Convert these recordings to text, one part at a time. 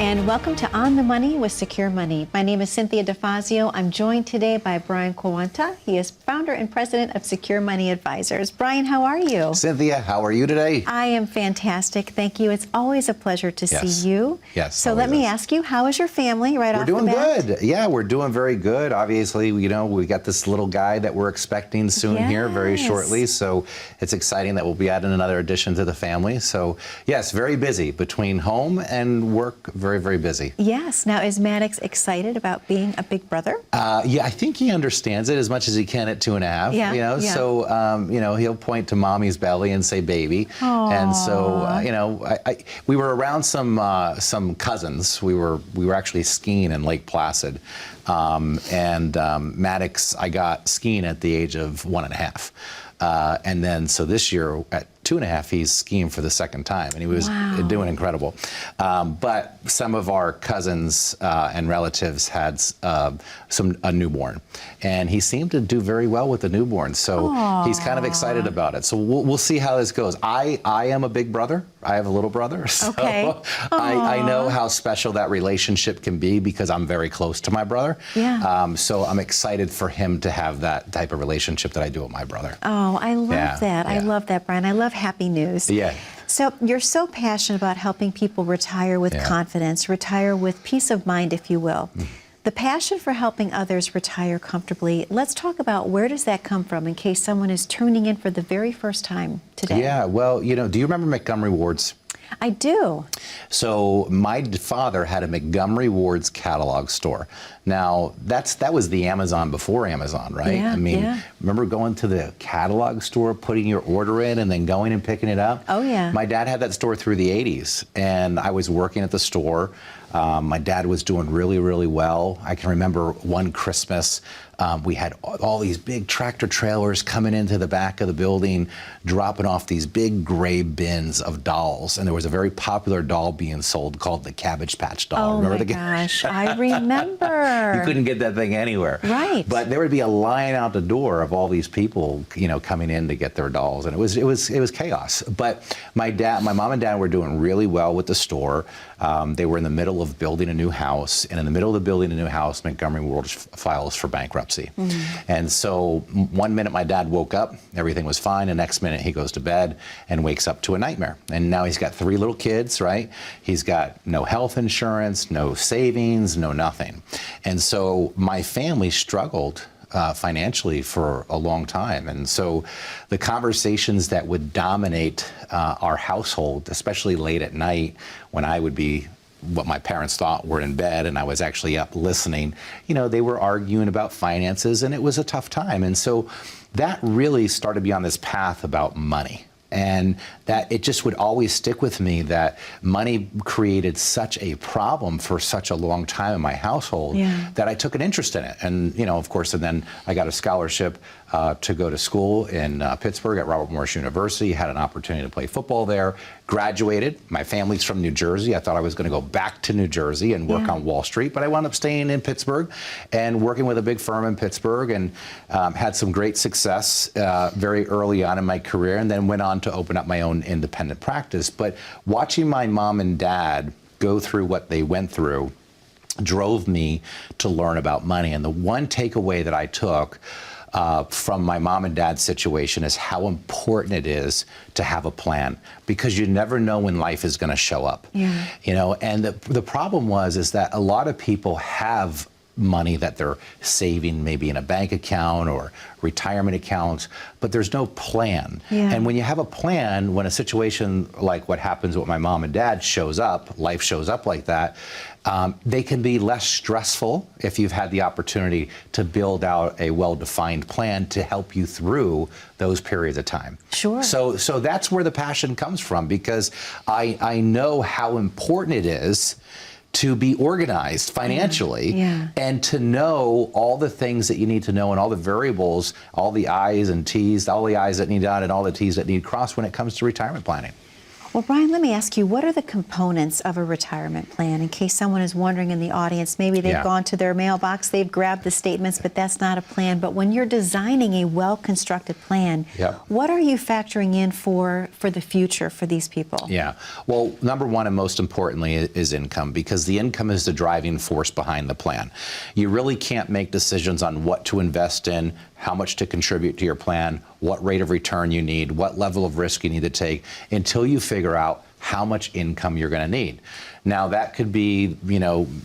and welcome to On the Money with Secure Money. My name is Cynthia DeFazio. I'm joined today by Brian Quaranta. He is founder and president of Secure Money Advisors. Brian, how are you? Cynthia, how are you today? I am fantastic. Thank you. It's always a pleasure to see you. Yes. So let me ask you, how is your family right off the bat? We're doing good. Yeah, we're doing very good. Obviously, you know, we got this little guy that we're expecting soon here very shortly. So it's exciting that we'll be adding another addition to the family. So yes, very busy between home and work. Very, very busy. Yes. Now, is Maddox excited about being a big brother? Yeah, I think he understands it as much as he can at 2.5. Yeah, you know, so you know, he'll point to mommy's belly and say baby. Aww. And so you know, we were around some cousins. We were actually skiing in Lake Placid, and Maddox, I got skiing at the age of 1.5. And then, so this year at 2.5, he's skiing for the second time, and he was doing incredible. But some of our cousins and relatives had a newborn, and he seemed to do very well with the newborn. So he's kind of excited about it. So we'll see how this goes. I am a big brother. I have a little brother. So I know how special that relationship can be because I'm very close to my brother. Yeah. So I'm excited for him to have that type of relationship that I do with my brother. Oh, I love that. I love that, Brian. I love happy news. Yeah. So you're so passionate about helping people retire with confidence, retire with peace of mind, if you will. The passion for helping others retire comfortably, let's talk about where does that come from in case someone is tuning in for the very first time today. Yeah, well, you know, do you remember Montgomery Ward's? I do. So my father had a Montgomery Ward's catalog store. Now, that was the Amazon before Amazon, right? Yeah, I mean, remember going to the catalog store, putting your order in, and then going and picking it up? Oh, yeah. My dad had that store through the 80s, and I was working at the store. My dad was doing really, really well. I can remember one Christmas, we had all these big tractor trailers coming into the back of the building, dropping off these big gray bins of dolls. And there was a very popular doll being sold called the Cabbage Patch doll. Oh, remember my gosh, I remember. You couldn't get that thing anywhere. Right. But there would be a line out the door of all these people, you know, coming in to get their dolls. And it was chaos. But my mom and dad were doing really well with the store. They were in the middle of building a new house. And in the middle of building a new house, Montgomery Ward files for bankruptcy. And so one minute my dad woke up, everything was fine. The next minute he goes to bed and wakes up to a nightmare. And now he's got 3 little kids, right? He's got no health insurance, no savings, no nothing. And so my family struggled financially for a long time. And so the conversations that would dominate our household, especially late at night when I would be what my parents thought were in bed and I was actually up listening, you know, they were arguing about finances, and it was a tough time. And so that really started me on this path about money. And that it just would always stick with me that money created such a problem for such a long time in my household that I took an interest in it. And, you know, of course, and then I got a scholarship to go to school in Pittsburgh at Robert Morris University, had an opportunity to play football there, graduated. My family's from New Jersey. I thought I was going to go back to New Jersey and work on Wall Street, but I wound up staying in Pittsburgh and working with a big firm in Pittsburgh, and had some great success very early on in my career, and then went on to open up my own independent practice. But watching my mom and dad go through what they went through drove me to learn about money. And the one takeaway that I took from my mom and dad's situation is how important it is to have a plan, because you never know when life is going to show up. You know, and the problem is that a lot of people have money that they're saving maybe in a bank account or retirement account, but there's no plan. And when you have a plan, when a situation like what happens with my mom and dad shows up, life shows up like that, they can be less stressful if you've had the opportunity to build out a well-defined plan to help you through those periods of time. Sure. So that's where the passion comes from, because I know how important it is to be organized financially and to know all the things that you need to know and all the variables, all the I's and T's, all the I's that need dotted and all the T's that need crossed when it comes to retirement planning. Well, Brian, let me ask you, what are the components of a retirement plan? In case someone is wondering in the audience, maybe they've gone to their mailbox, they've grabbed the statements, but that's not a plan. But when you're designing a well-constructed plan, what are you factoring in for the future for these people? Yeah. Well, number one and most importantly is income, because the income is the driving force behind the plan. You really can't make decisions on what to invest in, how much to contribute to your plan, what rate of return you need, what level of risk you need to take, until you figure out how much income you're going to need. Now, that could be,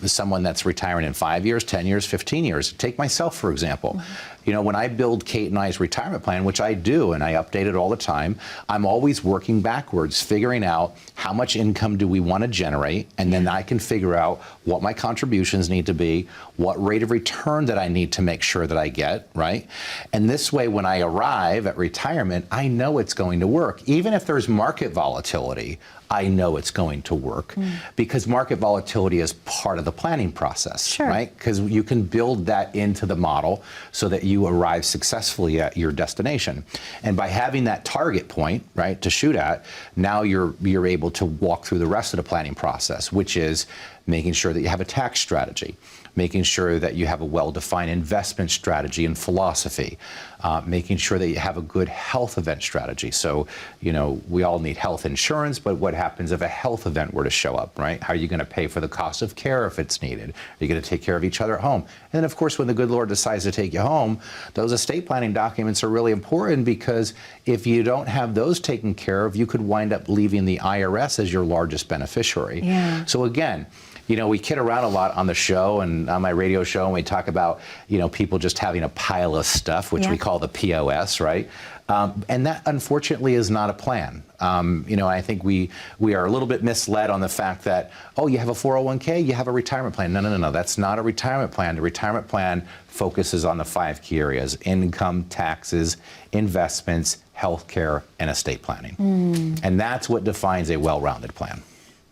someone that's retiring in 5 years, 10 years, 15 years. Take myself, for example. When I build Kate and I's retirement plan, which I do, and I update it all the time, I'm always working backwards, figuring out how much income do we want to generate, and then I can figure out what my contributions need to be, what rate of return that I need to make sure that I get, right? And this way, when I arrive at retirement, I know it's going to work. Even if there's market volatility, I know it's going to work, because market volatility is part of the planning process, right? Because you can build that into the model so that you arrive successfully at your destination. And by having that target point, right, to shoot at, now you're able to walk through the rest of the planning process, which is making sure that you have a tax strategy, making sure that you have a well-defined investment strategy and philosophy, making sure that you have a good health event strategy. So, we all need health insurance, but what happens if a health event were to show up, right? How are you going to pay for the cost of care if it's needed? Are you going to take care of each other at home? And then, of course, when the good Lord decides to take you home, those estate planning documents are really important, because if you don't have those taken care of, you could wind up leaving the IRS as your largest beneficiary. So again, we kid around a lot on the show and on my radio show, and we talk about, people just having a pile of stuff, which we call the POS, right? And that, unfortunately, is not a plan. I think we are a little bit misled on the fact that, oh, you have a 401k, you have a retirement plan. No. That's not a retirement plan. The retirement plan focuses on the 5 key areas: income, taxes, investments, healthcare, and estate planning. And that's what defines a well-rounded plan.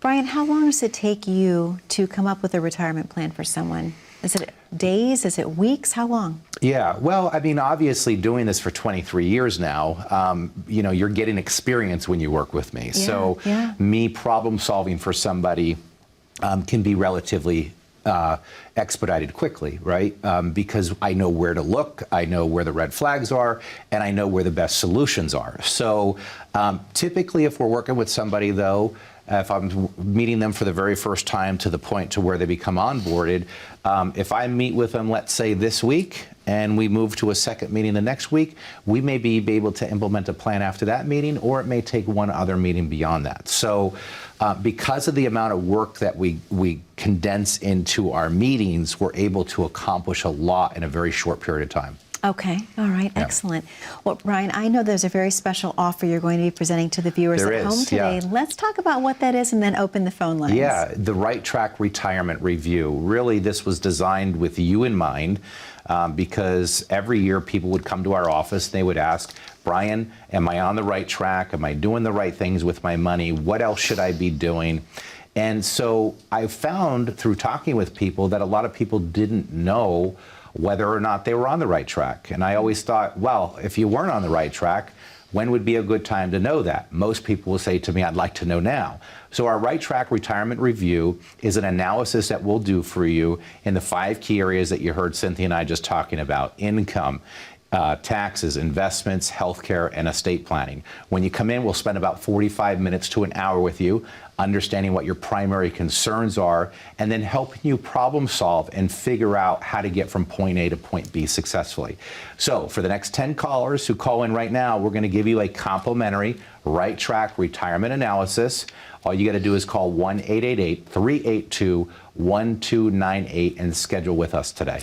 Brian, how long does it take you to come up with a retirement plan for someone? Is it days? Is it weeks? How long? Yeah, well, obviously doing this for 23 years now, you're getting experience when you work with me. Me problem solving for somebody can be relatively expedited quickly, right? Because I know where to look, I know where the red flags are, and I know where the best solutions are. So typically, if we're working with somebody, though, if I'm meeting them for the very first time to the point to where they become onboarded, if I meet with them, let's say this week, and we move to a second meeting the next week, we may be able to implement a plan after that meeting, or it may take one other meeting beyond that. So because of the amount of work that we condense into our meetings, we're able to accomplish a lot in a very short period of time. Okay. All right. Excellent. Well, Brian, I know there's a very special offer you're going to be presenting to the viewers at home today. Let's talk about what that is and then open the phone lines. Yeah, the Right Track Retirement Review. Really, this was designed with you in mind, because every year people would come to our office and they would ask, Brian, am I on the right track? Am I doing the right things with my money? What else should I be doing? And so I found through talking with people that a lot of people didn't know whether or not they were on the right track. And I always thought, well, if you weren't on the right track, when would be a good time to know that? Most people will say to me, I'd like to know now. So our Right Track Retirement Review is an analysis that we'll do for you in the 5 key areas that you heard Cynthia and I just talking about: income, taxes, investments, healthcare, and estate planning. When you come in, we'll spend about 45 minutes to an hour with you, understanding what your primary concerns are, and then helping you problem solve and figure out how to get from point A to point B successfully. So for the next 10 callers who call in right now, we're going to give you a complimentary Right Track Retirement Analysis. All you got to do is call 1-888-382-1298 and schedule with us today.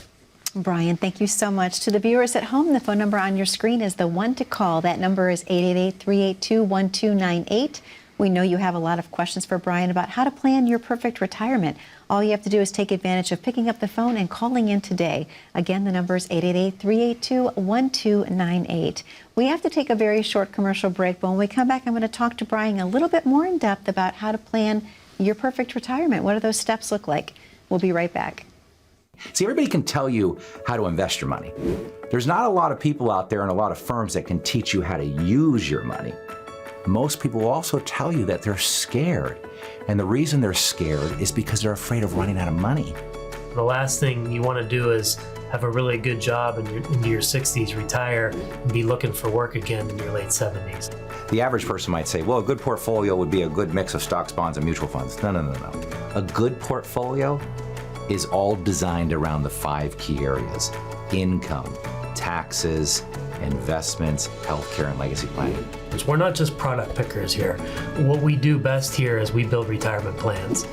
Brian, thank you so much. To the viewers at home, the phone number on your screen is the one to call. That number is 888-382-1298. We know you have a lot of questions for Brian about how to plan your perfect retirement. All you have to do is take advantage of picking up the phone and calling in today. Again, the number is 888-382-1298. We have to take a very short commercial break, but when we come back, I'm going to talk to Brian a little bit more in depth about how to plan your perfect retirement. What do those steps look like? We'll be right back. See, everybody can tell you how to invest your money. There's not a lot of people out there and a lot of firms that can teach you how to use your money. most people will also tell you that they're scared. And the reason they're scared is because they're afraid of running out of money. The last thing you want to do is have a really good job into your 60s, retire, and be looking for work again in your late 70s. The average person might say, well, a good portfolio would be a good mix of stocks, bonds, and mutual funds. No, no, no, no. A good portfolio is all designed around the 5 key areas: income, taxes, investments, healthcare, and legacy planning. We're not just product pickers here. What we do best here is we build retirement plans.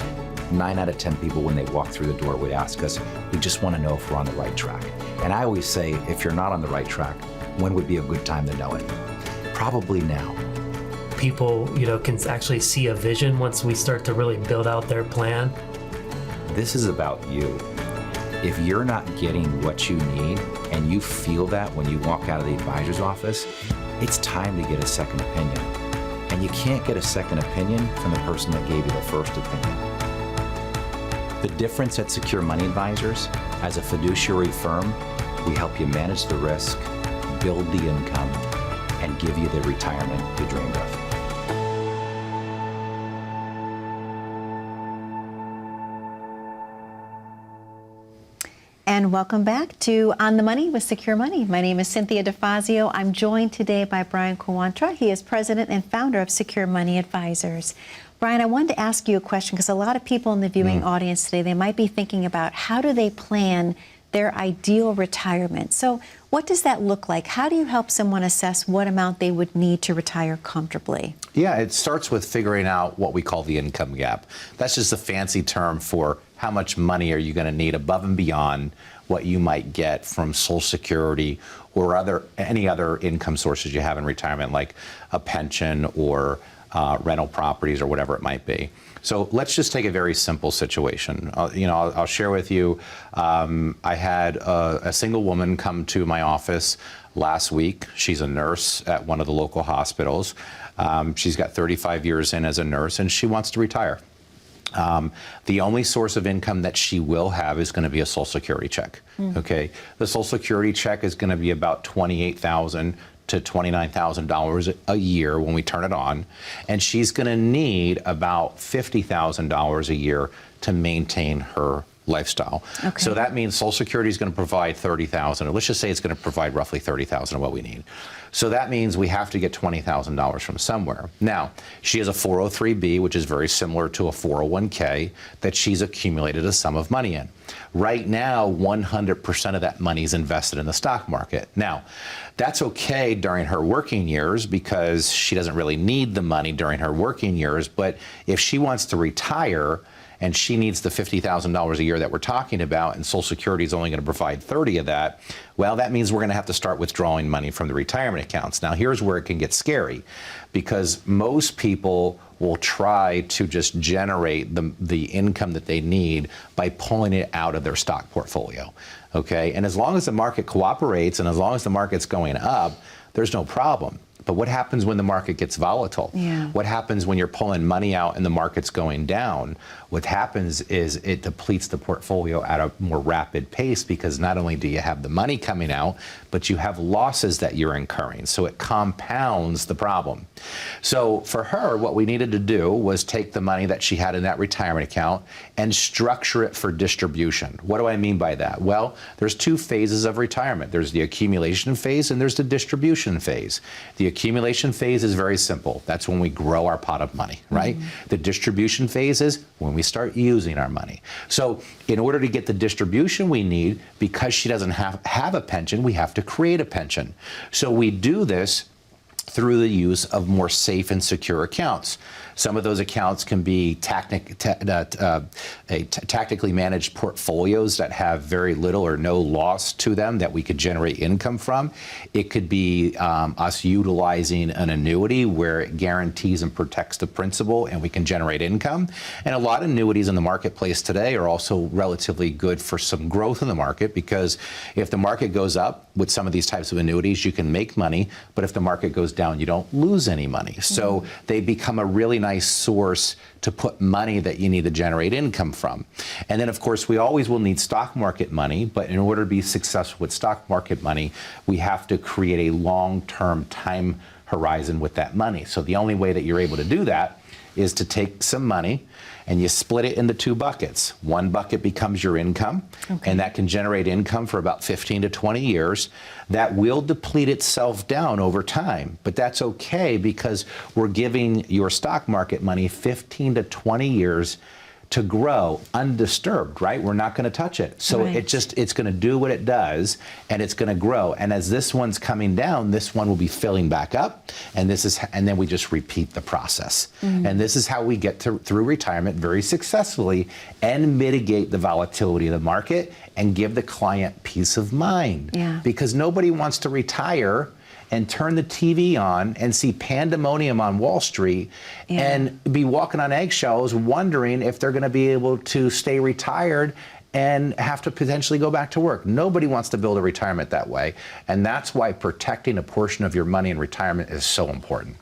9 out of 10 people, when they walk through the door, would ask us, we just want to know if we're on the right track. And I always say, if you're not on the right track, when would be a good time to know it? Probably now. People, can actually see a vision once we start to really build out their plan. This is about you. If you're not getting what you need, and you feel that when you walk out of the advisor's office, it's time to get a second opinion. And you can't get a second opinion from the person that gave you the first opinion. The difference at Secure Money Advisors, as a fiduciary firm, we help you manage the risk, build the income, and give you the retirement you dreamed of. And welcome back to On the Money with Secure Money. My name is Cynthia DeFazio. I'm joined today by Brian Quaranta. He is president and founder of Secure Money Advisors. Brian, I wanted to ask you a question because a lot of people in the viewing audience today, they might be thinking about how do they plan their ideal retirement. So what does that look like? How do you help someone assess what amount they would need to retire comfortably? Yeah, it starts with figuring out what we call the income gap. That's just a fancy term for how much money are you going to need above and beyond what you might get from Social Security or any other income sources you have in retirement, like a pension or rental properties or whatever it might be. So let's just take a very simple situation. I'll share with you, I had a single woman come to my office last week. She's a nurse at one of the local hospitals. She's got 35 years in as a nurse, and she wants to retire. The only source of income that she will have is going to be a Social Security check. Okay, the Social Security check is going to be about $28,000 to $29,000 a year when we turn it on, and she's going to need about $50,000 a year to maintain her lifestyle. Okay. So that means Social Security is going to provide $30,000, or let's just say it's going to provide roughly $30,000 of what we need. So that means we have to get $20,000 from somewhere. Now, she has a 403B, which is very similar to a 401k, that she's accumulated a sum of money in. Right now, 100% of that money is invested in the stock market. Now, that's okay during her working years because she doesn't really need the money during her working years, but if she wants to retire, and she needs the $50,000 a year that we're talking about, and Social Security is only going to provide 30 of that, well, that means we're going to have to start withdrawing money from the retirement accounts. Now, here's where it can get scary, because most people will try to just generate the income that they need by pulling it out of their stock portfolio, okay? And as long as the market cooperates and as long as the market's going up, there's no problem. But what happens when the market gets volatile? Yeah. What happens when you're pulling money out and the market's going down? What happens is it depletes the portfolio at a more rapid pace, because not only do you have the money coming out, but you have losses that you're incurring. So it compounds the problem. So for her, what we needed to do was take the money that she had in that retirement account and structure it for distribution. What do I mean by that? Well, there's 2 phases of retirement. There's the accumulation phase and there's the distribution phase. The accumulation phase is very simple. That's when we grow our pot of money, right? The distribution phase is when we start using our money. So in order to get the distribution we need, because she doesn't have a pension, we have to create a pension. So we do this through the use of more safe and secure accounts. Some of those accounts can be tactically managed portfolios that have very little or no loss to them that we could generate income from. It could be us utilizing an annuity where it guarantees and protects the principal and we can generate income. And a lot of annuities in the marketplace today are also relatively good for some growth in the market, because if the market goes up with some of these types of annuities, you can make money, but if the market goes down, you don't lose any money. So they become a really nice source to put money that you need to generate income from. And then, of course, we always will need stock market money, but in order to be successful with stock market money, we have to create a long-term time horizon with that money. So the only way that you're able to do that is to take some money and you split it into two buckets. One bucket becomes your income, and that can generate income for about 15 to 20 years. That will deplete itself down over time, but that's okay because we're giving your stock market money 15 to 20 years to grow undisturbed, right? We're not going to touch it. So it's going to do what it does, and it's going to grow. And as this one's coming down, this one will be filling back up, and then we just repeat the process. And this is how we get through retirement very successfully and mitigate the volatility of the market and give the client peace of mind. Because nobody wants to retire and turn the TV on and see pandemonium on Wall Street and be walking on eggshells wondering if they're going to be able to stay retired and have to potentially go back to work. Nobody wants to build a retirement that way. And that's why protecting a portion of your money in retirement is so important.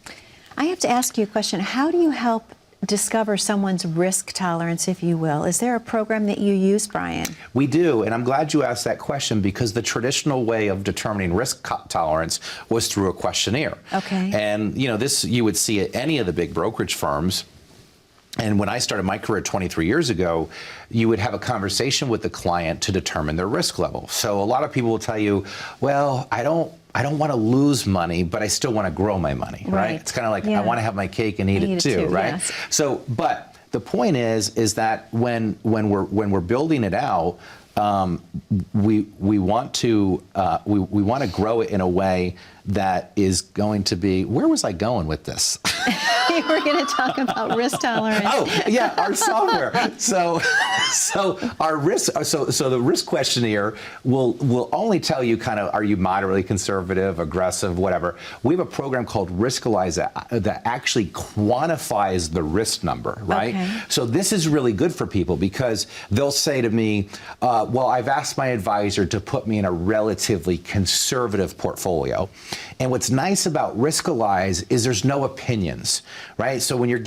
I have to ask you a question. How do you help discover someone's risk tolerance, if you will? Is there a program that you use, Brian? We do, and I'm glad you asked that question because the traditional way of determining risk tolerance was through a questionnaire. And this you would see at any of the big brokerage firms. And when I started my career 23 years ago, you would have a conversation with the client to determine their risk level. So a lot of people will tell you, well, I don't want to lose money, but I still want to grow my money, right? It's kind of like, I want to have my cake and eat it too, right? So, but the point is that when we're building it out, we want to grow it in a way that is going to be. Where was I going with this? You were going to talk about risk tolerance. Oh, yeah, our software. So our risk. So the risk questionnaire will only tell you kind of, are you moderately conservative, aggressive, whatever. We have a program called Riskalyze that actually quantifies the risk number, right? So this is really good for people because they'll say to me, well, I've asked my advisor to put me in a relatively conservative portfolio. And what's nice about Riskalyze is there's no opinions, right? So when you're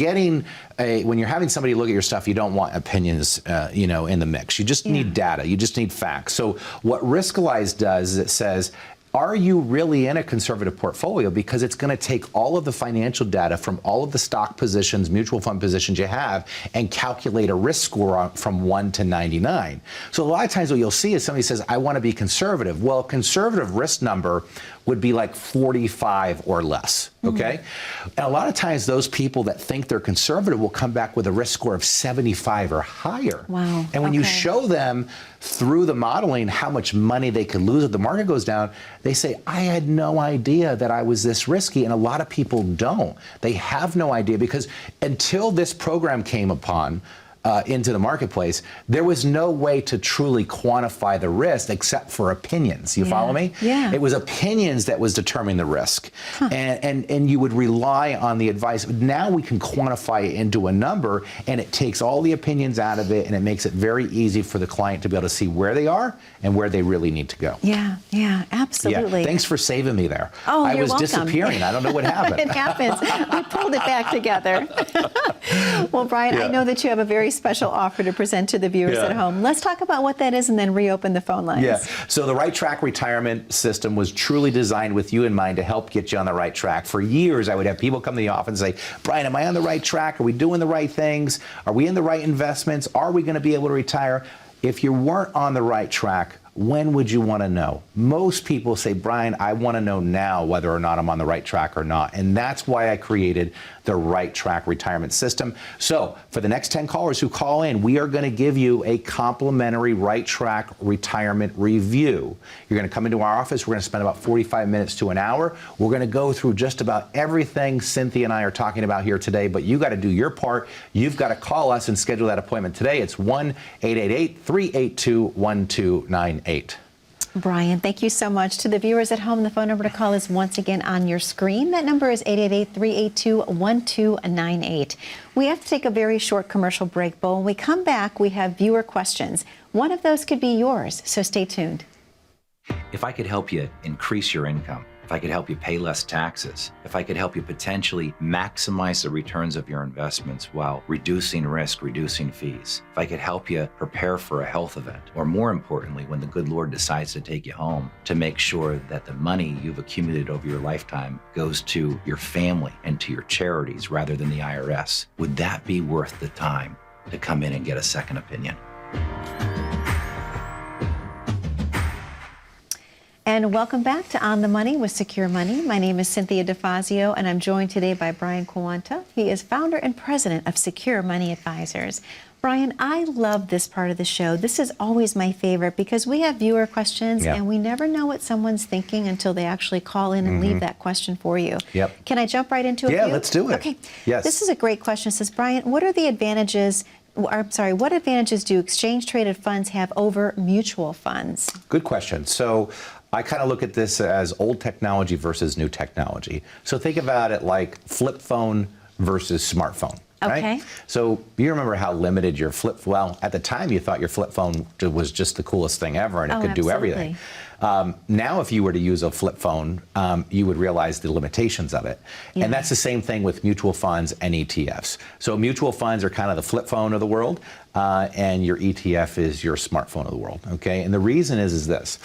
having somebody look at your stuff, you don't want opinions, in the mix. You just need data. You just need facts. So what Riskalyze does is it says, are you really in a conservative portfolio? Because it's going to take all of the financial data from all of the stock positions, mutual fund positions you have, and calculate a risk score from 1 to 99. So a lot of times what you'll see is somebody says, I want to be conservative. Well, a conservative risk number would be like 45 or less, okay? And a lot of times those people that think they're conservative will come back with a risk score of 75 or higher. Wow. And when you show them through the modeling how much money they could lose if the market goes down, they say, I had no idea that I was this risky. And a lot of people don't. They have no idea because until this program came into the marketplace, there was no way to truly quantify the risk except for opinions. You follow me? It was opinions that was determining the risk. And you would rely on the advice. Now we can quantify it into a number, and it takes all the opinions out of it, and it makes it very easy for the client to be able to see where they are and where they really need to go. Absolutely. Thanks for saving me there. Oh, I was welcome. disappearing. I don't know what happened. It happens. We pulled it back together. Well, Brian, I know that you have a very special offer to present to the viewers at home. Let's talk about what that is and then reopen the phone lines. So the Right Track retirement system was truly designed with you in mind to help get you on the right track. For years, I would have people come to the office and say, Brian, am I on the right track? Are we doing the right things? Are we in the right investments? Are we going to be able to retire? If you weren't on the right track, when would you want to know? Most people say, Brian, I want to know now whether or not I'm on the right track or not. And that's why I created the Right Track retirement system. So for the next 10 callers who call in, we are going to give you a complimentary Right Track retirement review. You're going to come into our office. We're going to spend about 45 minutes to an hour. We're going to go through just about everything Cynthia and I are talking about here today, but you got to do your part. You've got to call us and schedule that appointment today. It's 1-888-382-1298. Brian, thank you so much. To the viewers at home, the phone number to call is once again on your screen. That number is 888-382-1298. We have to take a very short commercial break, but when we come back, we have viewer questions. One of those could be yours, so stay tuned. If I could help you increase your income, if I could help you pay less taxes, if I could help you potentially maximize the returns of your investments while reducing risk, reducing fees, if I could help you prepare for a health event, or more importantly, when the good Lord decides to take you home, to make sure that the money you've accumulated over your lifetime goes to your family and to your charities rather than the IRS, would that be worth the time to come in and get a second opinion? And welcome back to On the Money with Secure Money. My name is Cynthia DeFazio, and I'm joined today by Brian Quaranta. He is founder and president of Secure Money Advisors. Brian, I love this part of the show. This is always my favorite because we have viewer questions, and we never know what someone's thinking until they actually call in and leave that question for you. Yep. Can I jump right into it? Yeah, let's do it. Okay. Yes. This is a great question. It says, Brian, what are the advantages? What advantages do exchange-traded funds have over mutual funds? Good question. So I kind of look at this as old technology versus new technology. So think about it like flip phone versus smartphone. Right? Okay. So you remember how limited your well, at the time you thought your flip phone was just the coolest thing ever and it could do everything. Now if you were to use a flip phone, you would realize the limitations of it. And that's the same thing with mutual funds and ETFs. So mutual funds are kind of the flip phone of the world, and your ETF is your smartphone of the world, okay? And the reason is this.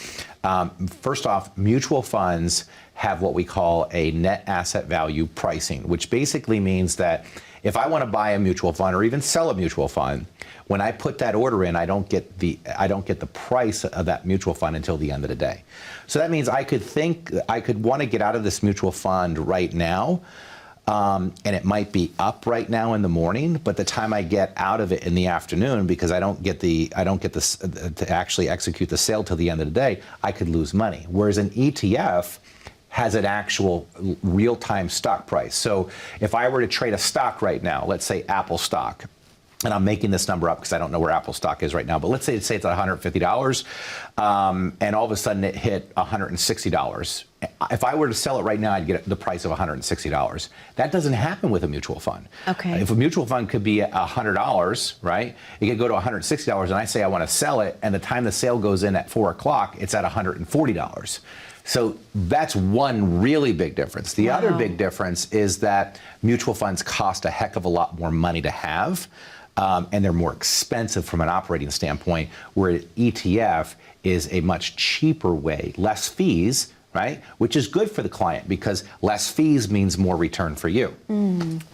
First off, mutual funds have what we call a net asset value pricing, which basically means that if I want to buy a mutual fund or even sell a mutual fund, when I put that order in, I don't get the price of that mutual fund until the end of the day. So that means I could want to get out of this mutual fund right now, and it might be up right now in the morning, but the time I get out of it in the afternoon, because I don't get to actually execute the sale till the end of the day, I could lose money. Whereas an ETF has an actual real-time stock price. So if I were to trade a stock right now, let's say Apple stock, and I'm making this number up because I don't know where Apple stock is right now, but let's say it's at $150, and all of a sudden it hit $160. If I were to sell it right now, I'd get the price of $160. That doesn't happen with a mutual fund. Okay. If a mutual fund could be $100, right? It could go to $160, and I say I want to sell it, and the time the sale goes in at 4 o'clock, it's at $140. So that's one really big difference. The other big difference is that mutual funds cost a heck of a lot more money to have, and they're more expensive from an operating standpoint, where an ETF is a much cheaper way, less fees, right? Which is good for the client because less fees means more return for you.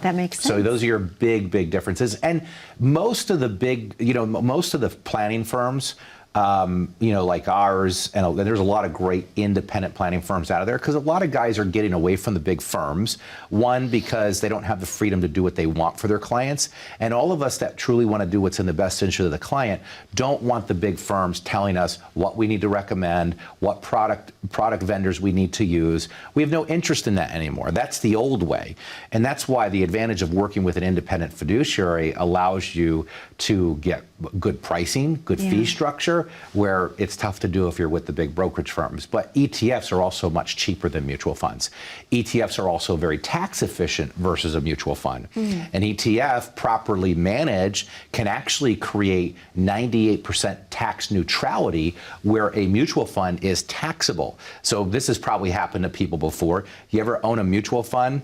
That makes sense. So those are your big, big differences. And most of the most of the planning firms, like ours, and there's a lot of great independent planning firms out of there because a lot of guys are getting away from the big firms. One, because they don't have the freedom to do what they want for their clients. And all of us that truly want to do what's in the best interest of the client don't want the big firms telling us what we need to recommend, what product vendors we need to use. We have no interest in that anymore. That's the old way. And that's why the advantage of working with an independent fiduciary allows you to get good pricing, good fee structure, where it's tough to do if you're with the big brokerage firms. But ETFs are also much cheaper than mutual funds. ETFs are also very tax efficient versus a mutual fund. An ETF properly managed can actually create 98% tax neutrality, where a mutual fund is taxable. So this has probably happened to people before. You ever own a mutual fund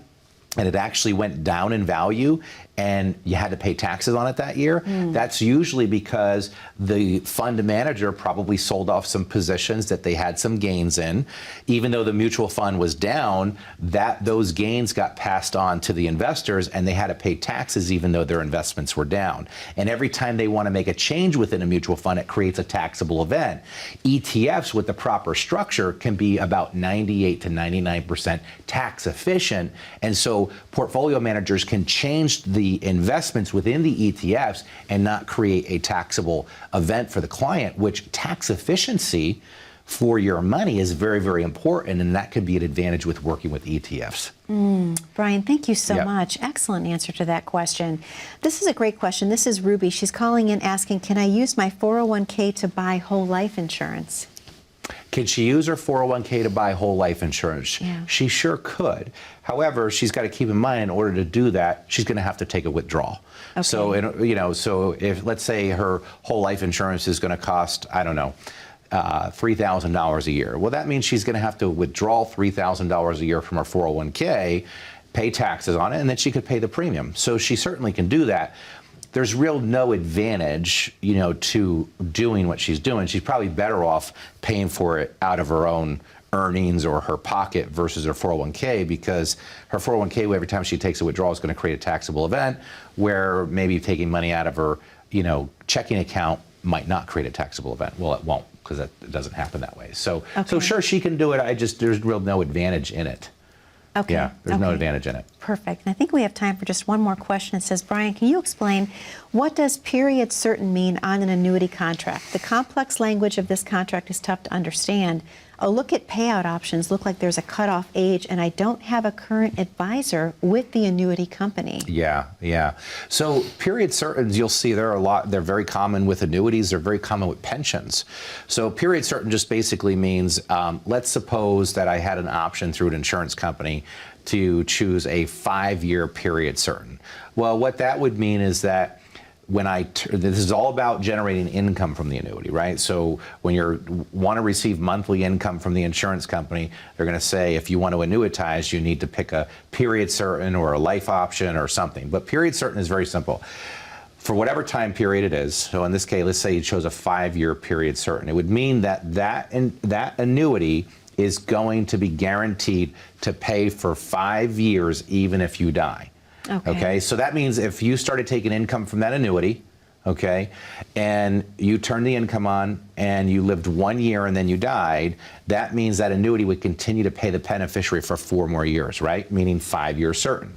and it actually went down in value and you had to pay taxes on it that year? That's usually because the fund manager probably sold off some positions that they had some gains in. Even though the mutual fund was down, those gains got passed on to the investors and they had to pay taxes even though their investments were down. And every time they want to make a change within a mutual fund, it creates a taxable event. ETFs with the proper structure can be about 98 to 99% tax efficient. And so portfolio managers can change the investments within the ETFs and not create a taxable event for the client, which tax efficiency for your money is very, very important, and that could be an advantage with working with ETFs. Brian, thank you so much. Excellent answer to that question. This is a great question. This is Ruby. She's calling in asking, can I use my 401k to buy whole life insurance? Can she use her 401k to buy whole life insurance? She sure could. However, she's got to keep in mind, in order to do that, she's going to have to take a withdrawal. So, so if, let's say her whole life insurance is going to cost, I don't know, $3,000 a year. Well, that means she's going to have to withdraw $3,000 a year from her 401k, pay taxes on it, and then she could pay the premium. So she certainly can do that. There's real no advantage, to doing what she's doing. She's probably better off paying for it out of her own earnings or her pocket versus her 401k, because her 401k, every time she takes a withdrawal, is going to create a taxable event, where maybe taking money out of her, checking account might not create a taxable event. Well, it won't, because it doesn't happen that way. So sure, she can do it. There's real no advantage in it. Okay. Yeah, there's no advantage in it. Perfect. And I think we have time for just one more question. It says, Brian, can you explain what does period certain mean on an annuity contract? The complex language of this contract is tough to understand. A look at payout options look like there's a cutoff age, and I don't have a current advisor with the annuity company. Yeah. So period certain, you'll see there are a lot. They're very common with annuities. They're very common with pensions. So period certain just basically means, let's suppose that I had an option through an insurance company to choose a 5-year period certain. Well, what that would mean is that this is all about generating income from the annuity, right? So when you want to receive monthly income from the insurance company, they're going to say, if you want to annuitize, you need to pick a period certain or a life option or something. But period certain is very simple. For whatever time period it is, so in this case, let's say you chose a 5-year period certain, it would mean that annuity is going to be guaranteed to pay for 5 years, even if you die. Okay, so that means if you started taking income from that annuity, and you turned the income on and you lived 1 year and then you died, that means that annuity would continue to pay the beneficiary for 4 more years, right? Meaning 5 years certain.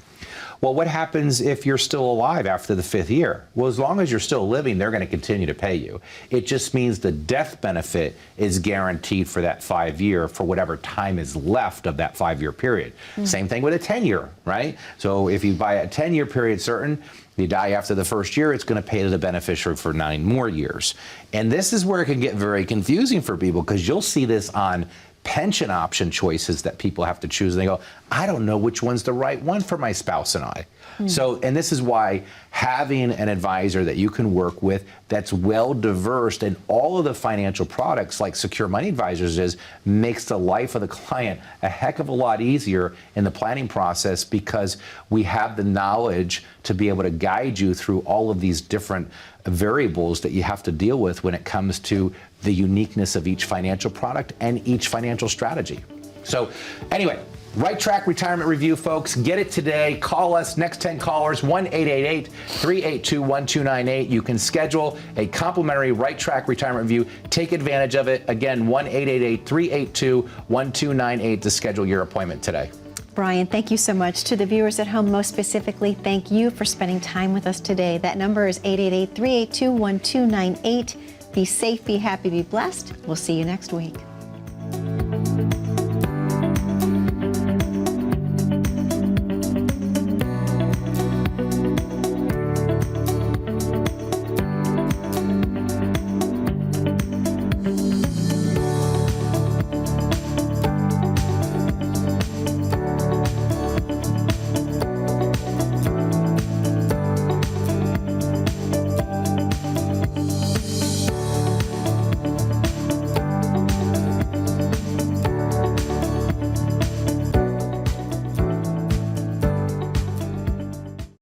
Well, what happens if you're still alive after the 5th year? Well, as long as you're still living, they're going to continue to pay you. It just means the death benefit is guaranteed for that 5 year, for whatever time is left of that 5-year period. Same thing with a 10-year, right? So if you buy a 10-year period certain, you die after the first year, it's going to pay to the beneficiary for 9 more years. And this is where it can get very confusing for people, because you'll see this on pension option choices that people have to choose, and they go, I don't know which one's the right one for my spouse and I. So, and this is why having an advisor that you can work with that's well diverse in all of the financial products like Secure Money Advisors makes the life of the client a heck of a lot easier in the planning process, because we have the knowledge to be able to guide you through all of these different variables that you have to deal with when it comes to the uniqueness of each financial product and each financial strategy. So anyway, Right Track Retirement Review, folks. Get it today. Call us, next 10 callers, 1-888-382-1298. You can schedule a complimentary Right Track Retirement Review. Take advantage of it. Again, 1-888-382-1298 to schedule your appointment today. Brian, thank you so much. To the viewers at home, most specifically, thank you for spending time with us today. That number is 888-382-1298. Be safe, be happy, be blessed. We'll see you next week.